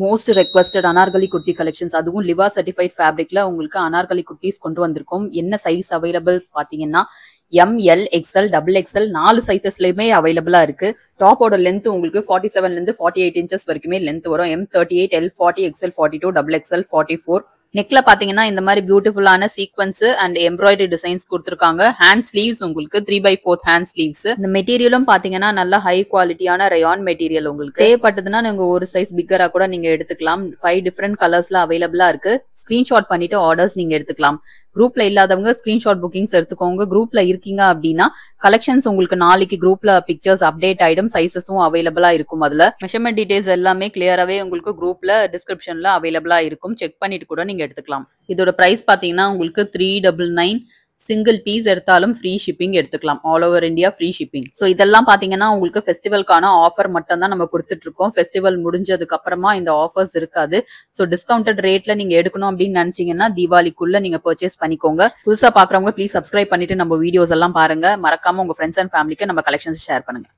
Most requested Anarkali kurti collections, அதுவும் லிவா certified ஃபேப்ரிக்ல உங்களுக்கு அனார்கலி குர்த்திஸ் கொண்டு வந்திருக்கோம். என்ன சைஸ் அவைலபிள் பாத்தீங்கன்னா எம்எல், எக்ஸ்எல், டபுள் எக்ஸ்எல் 4 சைசஸ்லயுமே அவைலபிளா இருக்கு. டாப்போட லென்த் உங்களுக்கு 47ல இருந்து 48 இன்ச்சஸ் வரைக்குமே லென்த் வரும். M38, L40, XL42, double XL 44. நெக்ல பாத்தீங்கன்னா இந்த மாதிரி பியூட்டிஃபுல்லான சீக்வன்ஸ் அண்ட் எம்ப்ராய்டரி டிசைன்ஸ் கொடுத்துருக்காங்க. ஹேண்ட் ஸ்லீவ்ஸ் உங்களுக்கு 3/4 ஹேண்ட் ஸ்லீவ்ஸ். இந்த மெட்டீரியலும் பாத்தீங்கன்னா நல்ல ஹை குவாலிட்டியான ரயான் மெட்டீரியல். உங்களுக்கு தேவைப்பட்டதுன்னா நீங்க ஒரு சைஸ் பிக்கரா கூட நீங்க எடுத்துக்கலாம். 5 டிஃப்ரெண்ட் கலர்ஸ்ல அவைலபிளா இருக்கு. ஸ்கிரீன்ஷாட் பண்ணிட்டு ஆர்டர்ஸ் நீங்க எடுத்துக்கலாம். குரூப்ல இல்லாதவங்க ஸ்கிரீன்ஷாட் புக்கிங்ஸ் எடுத்துக்கோங்க. குரூப்ல இருக்கீங்க அப்படின்னா கலெக்ஷன்ஸ் உங்களுக்கு நாளைக்கு குரூப்ல பிக்சர்ஸ் அப்டேட் ஆயிடும். சைசஸும் அவைலபிளா இருக்கும். அதுல மெஷர்மெண்ட் டீடைல்ஸ் எல்லாமே கிளியராவே உங்களுக்கு குரூப்ல டிஸ்கிரிப்ஷன்ல அவைலபிளா இருக்கும். செக் பண்ணிட்டு கூட நீங்க எடுத்துக்கலாம். இதோட பிரைஸ் பாத்தீங்கன்னா உங்களுக்கு 399. சிங்கிள் பீஸ் எடுத்தாலும் ஃப்ரீ ஷிப்பிங் எடுத்துக்கலாம். All over India free shipping. So இதெல்லாம் பாத்தீங்கன்னா உங்களுக்கு ஃபெஸ்டிவல்கான ஆஃபர் மட்டும் தான் நம்ம கொடுத்துட்டு இருக்கோம். ஃபெஸ்டிவல் முடிஞ்சதுக்கு அப்புறமா இந்த ஆஃபர்ஸ் இருக்காது. ஸோ டிஸ்கவுண்டட் ரேட்ல நீங்க எடுக்கணும் அப்படின்னு நினைச்சீங்கன்னா தீபாவளிக்குள்ள நீங்க பர்ச்சேஸ் பண்ணிக்கோங்க. புதுசா பாக்குறவங்க ப்ளீஸ் சப்ஸ்கிரைப் பண்ணிட்டு நம்ம வீடியோஸ் எல்லாம் பாருங்க. மறக்காம உங்க ஃப்ரெண்ட்ஸ் அண்ட் ஃபேமிலிக்கு நம்ம கலெக்ஷன்ஸ் ஷேர் பண்ணுங்க.